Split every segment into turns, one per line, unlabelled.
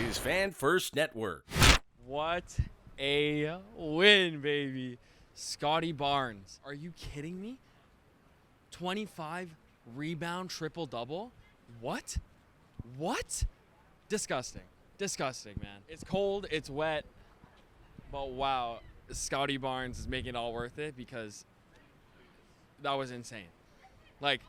Jays Fan First Network.
What a win, baby. Scottie Barnes. Are you kidding me? 25 rebound triple-double? What? Disgusting. Disgusting, man. It's cold, it's wet, but wow, Scottie Barnes is making it all worth it because that was insane. Like,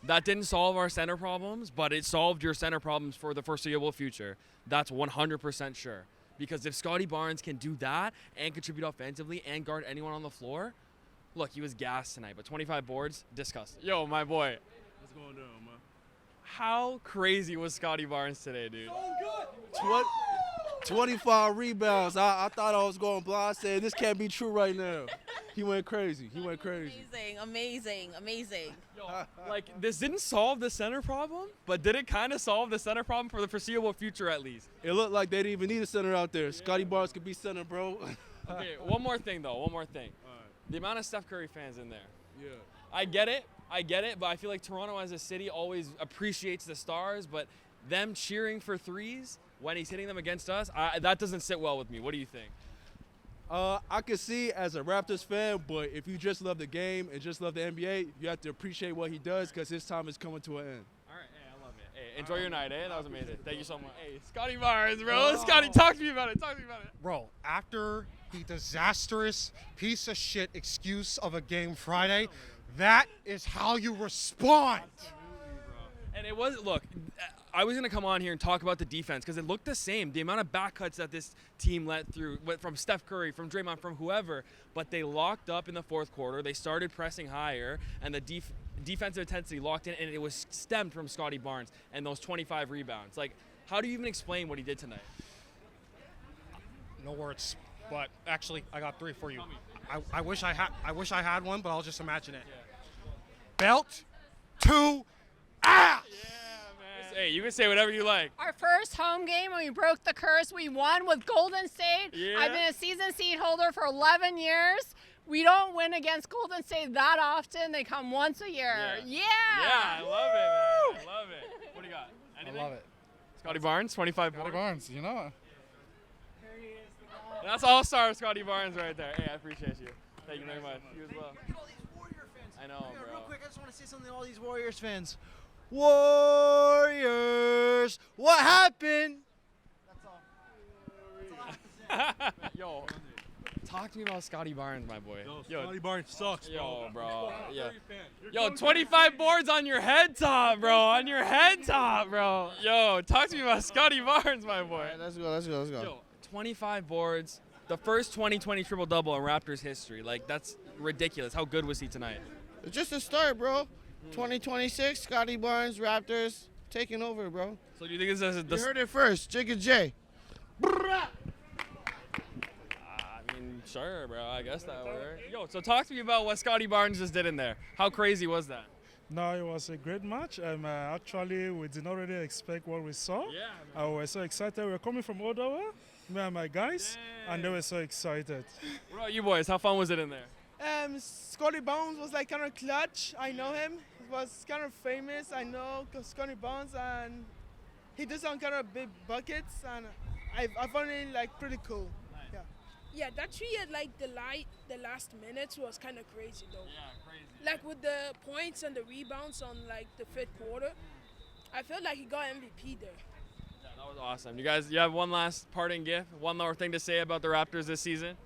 that didn't solve our center problems, but it solved your center problems for the foreseeable future. That's 100% sure. Because if Scottie Barnes can do that and contribute offensively and guard anyone on the floor, look, he was gassed tonight, but 25 boards, disgusting. Yo, my boy.
What's going on, man?
How crazy was Scottie Barnes today, dude?
25 rebounds. I thought I was going blind. I said, this can't be true right now. He went crazy.
Amazing.
Yo, like, this didn't solve the center problem, but did it kind of solve the center problem for the foreseeable future at least?
It looked like they didn't even need a center out there. Scottie Barnes could be center, bro.
Okay, one more thing.
All right.
The amount of Steph Curry fans in there.
Yeah.
I get it, but I feel like Toronto as a city always appreciates the stars, but them cheering for threes when he's hitting them against us, that doesn't sit well with me. What do you think?
I can see as a Raptors fan, but if you just love the game and just love the NBA, you have to appreciate what he does because his time is coming to an end.
All right, hey, I love it. Hey, enjoy your night, eh? That was amazing. Thank you so much. Hey, Scottie Barnes, bro. Scottie, talk to me about it.
Bro, after the disastrous piece of shit excuse of a game Friday, that is how you respond.
And it was, look, I was going to come on here and talk about the defense because it looked the same. The amount of back cuts that this team let through, from Steph Curry, from Draymond, from whoever, but they locked up in the fourth quarter. They started pressing higher, and the defensive intensity locked in, and it was stemmed from Scottie Barnes and those 25 rebounds. Like, how do you even explain what he did tonight?
No words, but actually, I got three for you. I wish I had one, but I'll just imagine it.
Yeah.
Belt to ass.
Hey, you can say whatever you like.
Our first home game when we broke the curse, we won with Golden State.
Yeah.
I've been a season seed holder for 11 years. We don't win against Golden State that often. They come once a year. Yeah.
Yeah, I love it, man. I love it. What do you got? Anything?
I love it.
Scottie Barnes, 25
Scottie
boards.
Barnes, you know.
That's all-star Scottie Barnes right there. Hey, I appreciate you. Thank you very much. You as well.
All these Warrior fans.
I know,
Yeah,
bro.
real quick, I just want to say something to all these Warriors fans. Warriors, what happened? That's all. That's all I have to say.
Yo, talk to me about Scottie Barnes, my boy.
Scottie Barnes sucks,
Yo, bro. Yeah. Yo, 25 boards on your head top, bro. On your head top, bro. Yo, talk to me about Scottie Barnes, my boy.
All right, let's go.
Yo, 25 boards. The first 20-20 triple-double in Raptors history. Like, that's ridiculous. How good was he tonight?
It's just a start, bro. 2026, Scottie Barnes, Raptors, taking over, bro.
So do you think this is
You heard it first, Jigga J.
I mean, sure, bro. I guess that would work. Yo, so talk to me about what Scottie Barnes just did in there. How crazy was that?
No, it was a great match. Actually, we did not really expect what we saw.
Yeah.
We were so excited. We were coming from Ottawa, me and my guys, and they were so excited.
What about you boys? How fun was it in there?
Scottie Barnes was like kind of clutch. I know him. He was kind of famous. I know Scottie Barnes, and he does some kind of big buckets, and I found it like pretty cool. Yeah.
Yeah, that three at like the last minutes was kind of crazy though.
Yeah, crazy.
Like with the points and the rebounds on like the fifth quarter, I felt like he got MVP there.
Yeah, that was awesome. You have one last parting gift? One more thing to say about the Raptors this season?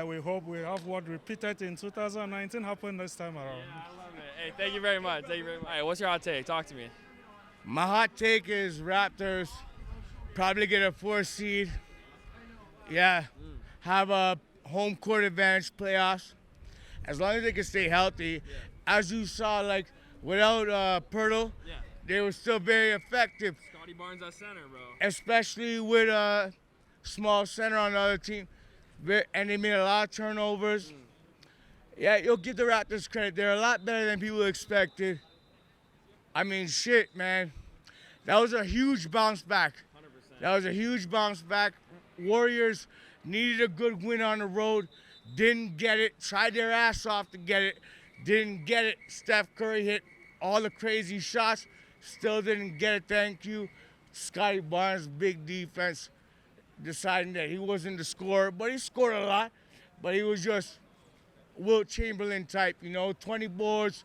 We hope we have what repeated in 2019 happen this time around.
Yeah, I love it. Hey, thank you very much. All right, what's your hot take? Talk to me.
My hot take is Raptors probably get a 4 seed. Yeah, have a home court advantage playoffs. As long as they can stay healthy. As you saw, like without Pirtle, they were still very effective.
Scottie Barnes at center, bro.
Especially with a small center on the other team. And they made a lot of turnovers. Yeah, you'll give the Raptors credit. They're a lot better than people expected. I mean, shit, man. That was a huge bounce back.
100%.
That was a huge bounce back. Warriors needed a good win on the road. Didn't get it. Tried their ass off to get it. Didn't get it. Steph Curry hit all the crazy shots. Still didn't get it. Thank you Scottie Barnes' big defense deciding that he wasn't the scorer, but he scored a lot. But he was just Wilt Chamberlain type, 20 boards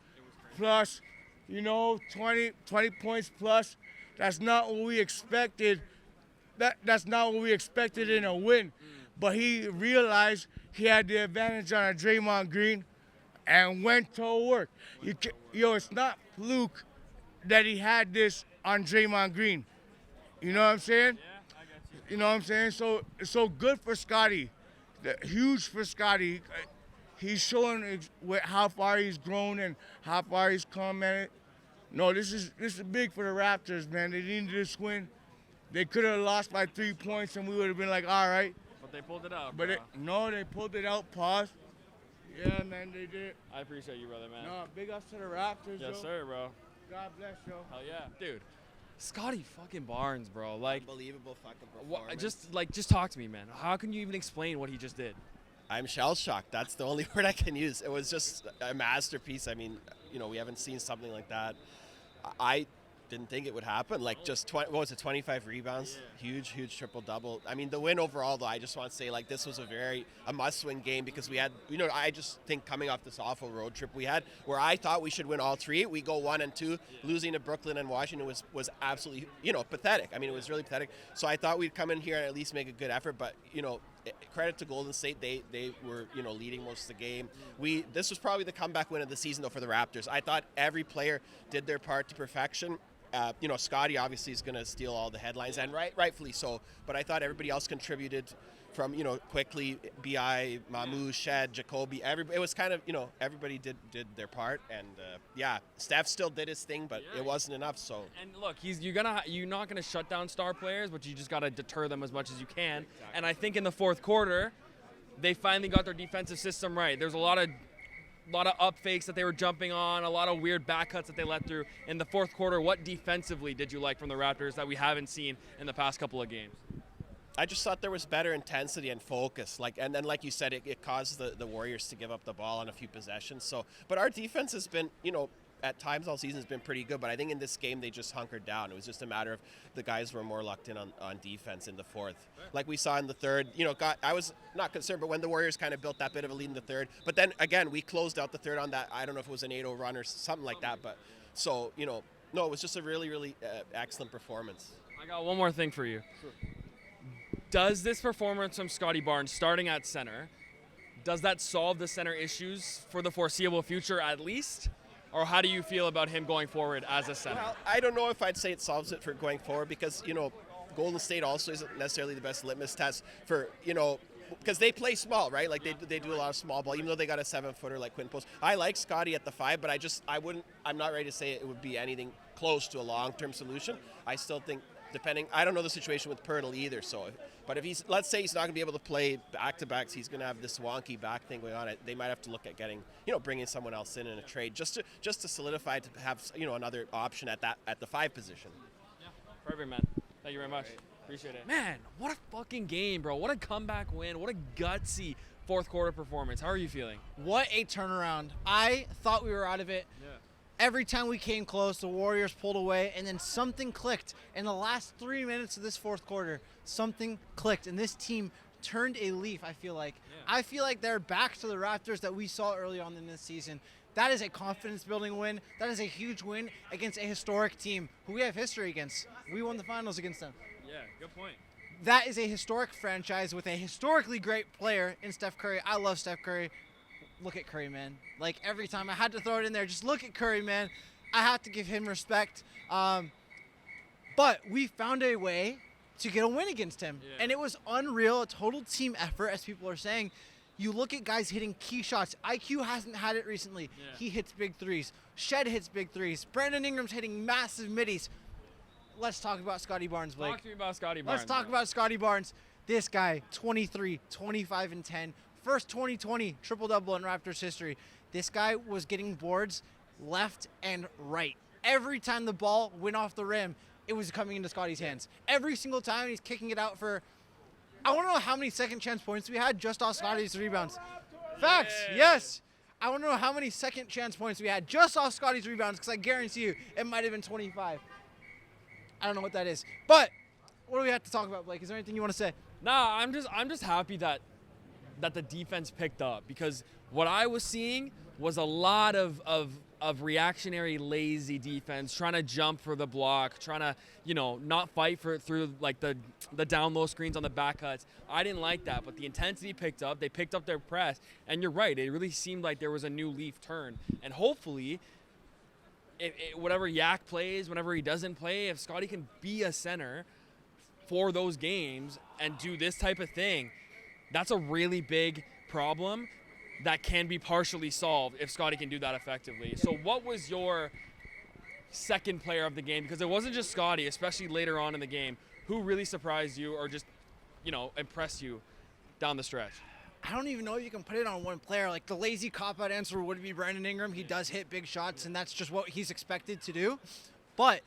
plus, 20 points plus. That's not what we expected. That's not what we expected in a win. But he realized he had the advantage on a Draymond Green and went to work. It's not fluke that he had this on Draymond Green. You know what I'm saying?
Yeah, I got you.
You know what I'm saying? So good for Scottie. Huge for Scottie. He's showing how far he's grown and how far he's come, man. No, this is big for the Raptors, man. They needed this win. They could have lost by 3 points, and we would have been like, all right.
But they pulled it out.
But
bro.
they pulled it out. Pause. Yeah, man, they did.
I appreciate you, brother, man.
No, big ups to the Raptors,
Yes,
yo.
sir, bro.
God bless, yo.
Hell yeah, dude. Scottie fucking Barnes, bro. Like,
Unbelievable fucking performance.
just talk to me, man. How can you even explain what he just did?
I'm shell shocked. That's the only word I can use. It was just a masterpiece. I mean, we haven't seen something like that. I didn't think it would happen. Like, just 25 rebounds, huge triple double. I mean, the win overall, though, I just want to say, like, this was a must-win game because we had, I just think coming off this awful road trip we had, where I thought we should win all three, we go 1 and 2, losing to Brooklyn and Washington was absolutely, pathetic. I mean, it was really pathetic. So I thought we'd come in here and at least make a good effort, but credit to Golden State, they were leading most of the game. This was probably the comeback win of the season though for the Raptors. I thought every player did their part to perfection. Scottie obviously is going to steal all the headlines, and rightfully so. But I thought everybody else contributed from quickly, Bi, Mamu, Shed, Jacoby. It was kind of everybody did their part, and Steph still did his thing, but it wasn't enough. So
And look, you're not gonna shut down star players, but you just gotta deter them as much as you can.
Exactly.
And I think in the fourth quarter, they finally got their defensive system right. There's a lot of up fakes that they were jumping on, a lot of weird back cuts that they let through. In the fourth quarter, what defensively did you like from the Raptors that we haven't seen in the past couple of games?
I just thought there was better intensity and focus. And then like you said, it caused the Warriors to give up the ball on a few possessions. So, but our defense has been, at times all season has been pretty good, but I think in this game they just hunkered down. It was just a matter of the guys were more locked in on defense in the fourth. Like we saw in the third, I was not concerned, but when the Warriors kind of built that bit of a lead in the third, but then again, we closed out the third on that, I don't know if it was an 8-0 run or something like that, but so, no, it was just a really, really excellent performance.
I got one more thing for you. Sure. Does this performance from Scottie Barnes starting at center, does that solve the center issues for the foreseeable future at least? Or how do you feel about him going forward as a center?
Well, I don't know if I'd say it solves it for going forward because, Golden State also isn't necessarily the best litmus test for, because they play small, right? Like they do a lot of small ball, even though they got a 7-footer like Quinn Post. I like Scottie at the 5, but I'm not ready to say it would be anything close to a long-term solution. I still think I don't know the situation with Pirtle either. So, but if let's say he's not going to be able to play back-to-backs, he's going to have this wonky back thing going on. They might have to look at getting, bringing someone else in a trade just to solidify to have, another option at the 5 position.
Yeah, perfect, man. Thank you very much. Appreciate it. Man, what a fucking game, bro. What a comeback win. What a gutsy fourth quarter performance. How are you feeling?
What a turnaround. I thought we were out of it.
Yeah.
Every time we came close, the Warriors pulled away, and then something clicked. In the last 3 minutes of this fourth quarter, something clicked, and this team turned a leaf, I feel like. Yeah. I feel like they're back to the Raptors that we saw early on in this season. That is a confidence-building win. That is a huge win against a historic team who we have history against. We won the finals against them.
Yeah, good point.
That is a historic franchise with a historically great player in Steph Curry. I love Steph Curry. Look at Curry, man. Like, every time I had to throw it in there, just look at Curry, man. I have to give him respect. But we found a way to get a win against him. Yeah. And it was unreal, a total team effort, as people are saying. You look at guys hitting key shots. IQ hasn't had it recently. Yeah. He hits big threes. Shed hits big threes. Brandon Ingram's hitting massive middies. Let's talk about Scottie Barnes, Blake.
Talk to me about Scottie Barnes.
Let's talk about Scottie Barnes. This guy, 23, 25, and 10. First 20-20 triple-double in Raptors history. This guy was getting boards left and right. Every time the ball went off the rim, it was coming into Scottie's hands. Every single time he's kicking it out for, I want to know how many second chance points we had just off Scottie's rebounds. Facts, yes. I want to know how many second chance points we had just off Scottie's rebounds because I guarantee you it might have been 25. I don't know what that is. But what do we have to talk about, Blake? Is there anything you want to say?
Nah, I'm just happy that the defense picked up, because what I was seeing was a lot of reactionary, lazy defense, trying to jump for the block, trying to, not fight through like the down low screens on the back cuts. I didn't like that, but the intensity picked up. They picked up their press, and you're right. It really seemed like there was a new leaf turn, and hopefully, whatever Yak plays, whenever he doesn't play, if Scottie can be a center for those games and do this type of thing, that's a really big problem that can be partially solved if Scottie can do that effectively. So what was your second player of the game? Because it wasn't just Scottie, especially later on in the game. Who really surprised you or just, impressed you down the stretch?
I don't even know if you can put it on one player. Like, the lazy cop-out answer would be Brandon Ingram. He does hit big shots, and that's just what he's expected to do. But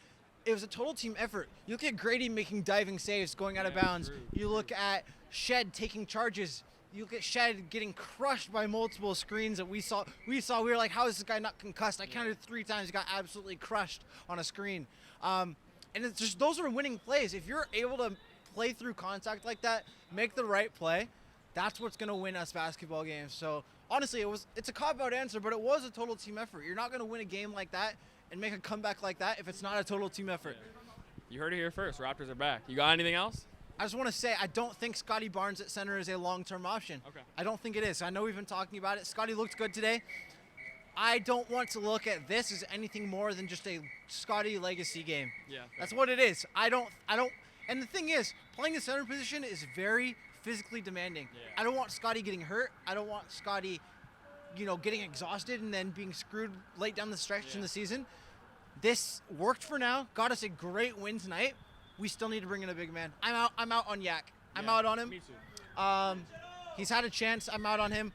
it was a total team effort. You look at Grady making diving saves, going out of bounds.
True.
You look at Shed taking charges. You look at Shed getting crushed by multiple screens that we saw. We were like, how is this guy not concussed? I counted 3 times. He got absolutely crushed on a screen. And it's just, those are winning plays. If you're able to play through contact like that, make the right play, that's what's going to win us basketball games. So honestly, it's a cop-out answer, but it was a total team effort. You're not going to win a game like that and make a comeback like that if it's not a total team effort.
You heard it here first. Raptors are back. You got anything else?
I just want to say I don't think Scottie Barnes at center is a long-term option.
Okay.
I don't think it is. I know we've been talking about it. Scottie looked good today. I don't want to look at this as anything more than just a Scottie legacy game.
Yeah.
That's what it is. I don't. And the thing is, playing the center position is very physically demanding.
Yeah.
I don't want Scottie getting hurt. I don't want Scottie, getting exhausted and then being screwed late down the stretch in the season. This worked for now. Got us a great win tonight. We still need to bring in a big man. I'm out on Yak. I'm out on him.
Me too.
He's had a chance. I'm out on him.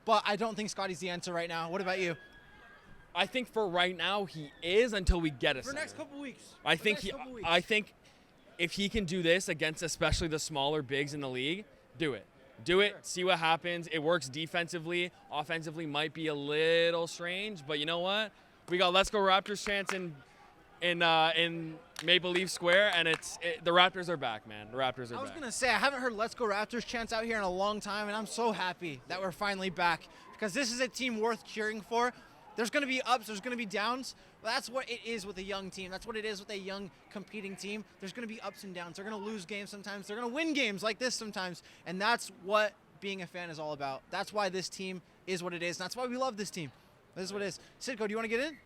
But I don't think Scottie's the answer right now. What about you?
I think for right now he is, until we get a
For
center.
next couple weeks.
I think if he can do this against especially the smaller bigs in the league, do it. Do it. See what happens. It works defensively. Offensively might be a little strange, but you know what? We got Let's Go Raptors chance in Maple Leaf Square, and the Raptors are back, man. The Raptors are back.
I was going to say, I haven't heard Let's Go Raptors chants out here in a long time, and I'm so happy that we're finally back, because this is a team worth cheering for. There's going to be ups, there's going to be downs, but that's what it is with a young team. That's what it is with a young competing team. There's going to be ups and downs. They're going to lose games sometimes. They're going to win games like this sometimes, and that's what being a fan is all about. That's why this team is what it is, and that's why we love this team. This is what it is. Sidko, do you want to get in?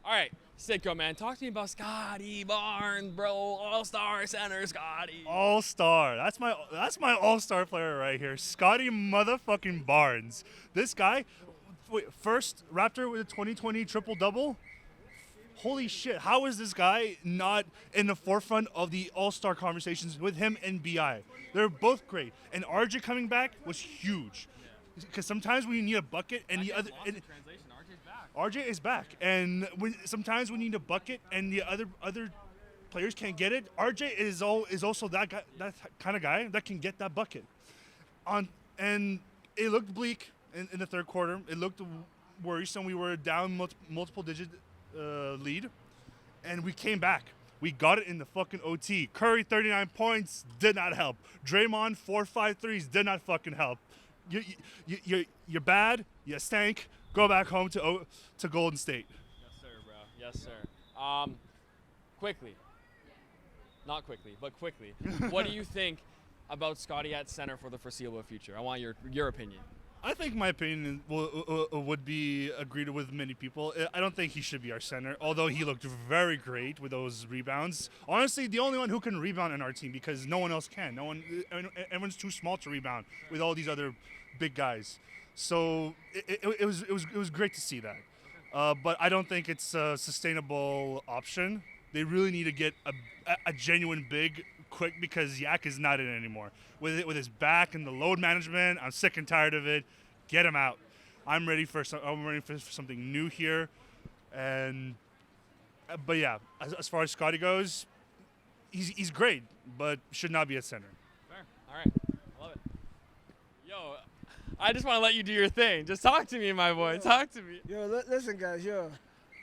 All right, Sidko, man, talk to me about Scottie Barnes, bro. All-star center, Scottie.
All-star. That's my all-star player right here. Scottie motherfucking Barnes. This guy, first Raptor with a 2020 triple-double. Holy shit, how is this guy not in the forefront of the all-star conversations with him and BI? They're both great. And RJ coming back was huge. Because sometimes when you need a bucket and the other... RJ is back, and sometimes we need a bucket, and the other players can't get it. RJ is also that guy, that kind of guy that can get that bucket. And it looked bleak in the third quarter. It looked worrisome. We were down multiple digit lead, and we came back. We got it in the fucking OT. Curry 39 points did not help. Draymond 4-5 threes did not fucking help. You're bad. You stank. Go back home to Golden State.
Yes, sir, bro. Yes, sir. Quickly. Not quickly, but quickly. What do you think about Scottie at center for the foreseeable future? I want your opinion.
I think my opinion would be agreed with many people. I don't think he should be our center, although he looked very great with those rebounds. Honestly, the only one who can rebound in our team, because no one else can. Everyone's too small to rebound with all these other big guys. So it was great to see that. But I don't think it's a sustainable option. They really need to get a genuine big quick, because Yak is not in it anymore. With his back and the load management, I'm sick and tired of it. Get him out. I'm ready for something new here. But yeah, as far as Scottie goes, he's great, but should not be at center.
Fair. All right. Love it. Yo, I just want to let you do your thing. Just talk to me, my boy. Talk to me.
Yo, listen, guys. Yo,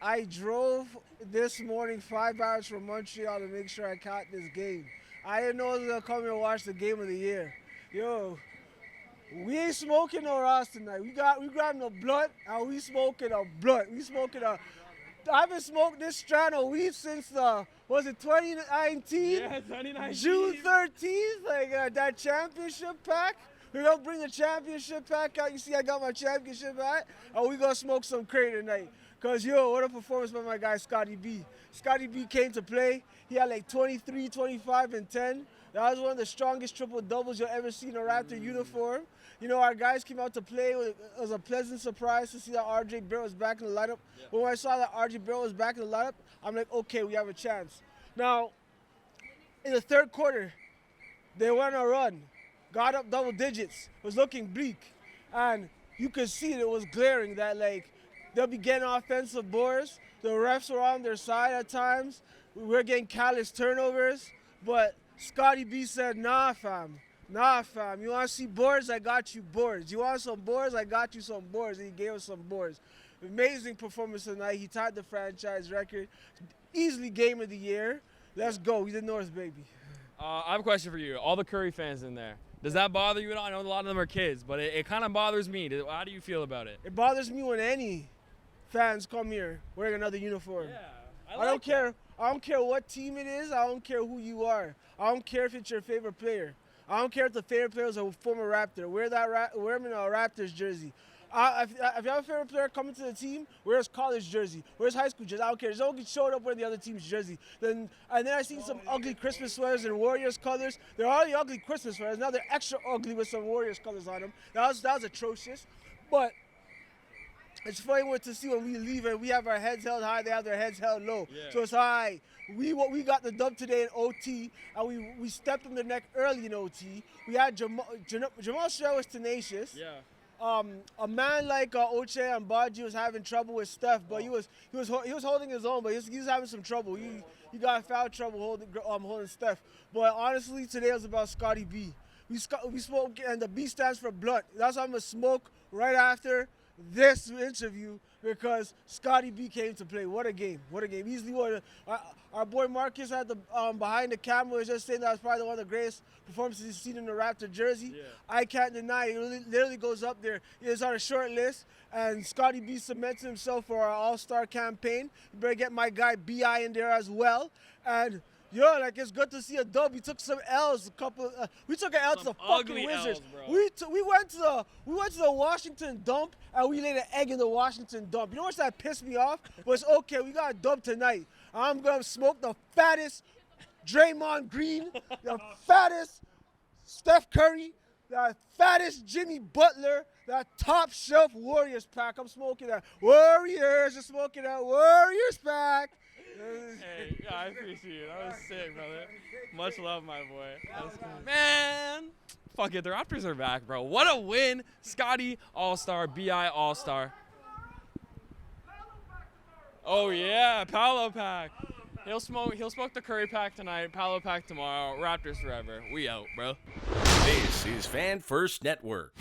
I drove this morning 5 hours from Montreal to make sure I caught this game. I didn't know I was going to come here and watch the game of the year. Yo, we ain't smoking no Ross tonight. We grabbing a blunt and we smoking a blunt. We smoking a... I haven't smoked this strand of weed since was it 2019?
Yeah, 2019.
June 13th, like that championship pack. We're gonna bring the championship pack out. You see, I got my championship hat, and we gonna smoke some crate tonight. Cause yo, what a performance by my guy Scottie B. Scottie B came to play. He had like 23, 25, and 10. That was one of the strongest triple doubles you'll ever see in a Raptor uniform. You know, our guys came out to play. It was a pleasant surprise to see that RJ Barrett was back in the lineup. Yeah. When I saw that RJ Barrett was back in the lineup, I'm like, okay, we have a chance. Now, in the third quarter, they went on a run, got up double digits, was looking bleak. And you could see it was glaring that, like, they'll be getting offensive boards. The refs were on their side at times. We were getting callous turnovers. But Scottie B said, nah, fam. Nah, fam. You want to see boards? I got you boards. You want some boards? I got you some boards. And he gave us some boards. Amazing performance tonight. He tied the franchise record. Easily game of the year. Let's go. We the North, baby.
I have a question for you. All the Curry fans in there. Does that bother you at all? I know a lot of them are kids, but it kind of bothers me. How do you feel about it?
It bothers me when any fans come here wearing another uniform.
Yeah,
I don't care. I don't care what team it is. I don't care who you are. I don't care if it's your favorite player. I don't care if the favorite player is a former Raptor. Wear him in a Raptors jersey. If you have a favorite player coming to the team, wear his college jersey, wear his high school jersey. I don't care. Just don't get showed up wearing the other team's jersey. And then I seen some ugly Christmas sweaters in Warriors colors. They're already ugly Christmas sweaters. Now they're extra ugly with some Warriors colors on them. That was atrocious. But it's funny to see when we leave and we have our heads held high, they have their heads held low. Yeah. So it's high. We got the dub today in OT, and we stepped on the neck early in OT. We had Jamal Sherrod was tenacious.
Yeah.
A man like Oche and Baji was having trouble with Steph, but he was holding his own, but he was having some trouble. He got foul trouble holding Steph. But honestly, today was about Scottie B. We spoke, and the B stands for blunt. That's why I'm gonna smoke right after this interview, because Scottie B came to play. What a game! What a game! Easily one. Our boy Marcus at the behind the camera was just saying that was probably one of the greatest performances he's seen in the Raptor jersey. Yeah. I can't deny it. It literally goes up there. It's on a short list, and Scottie B cements himself for our All-Star campaign. You better get my guy B.I. in there as well. And yo, like, it's good to see a dub. We took some L's, we took an L to the fucking Wizards. L's, we went to the Washington dump, and we laid an egg in the Washington dump. You know what that pissed me off? But it's okay, we got a dub tonight. I'm gonna smoke the fattest Draymond Green, the fattest Steph Curry, the fattest Jimmy Butler, that top shelf Warriors pack. I'm smoking that Warriors, just smoking that Warriors pack.
Hey, yeah, I appreciate it. That was sick, brother. Much love, my boy. Man, fuck it. The Raptors are back, bro. What a win. Scottie, All-Star. B.I., All-Star. Oh, yeah. Paolo pack. He'll smoke the Curry pack tonight. Paolo pack tomorrow. Raptors forever. We out, bro.
This is Fan First Network.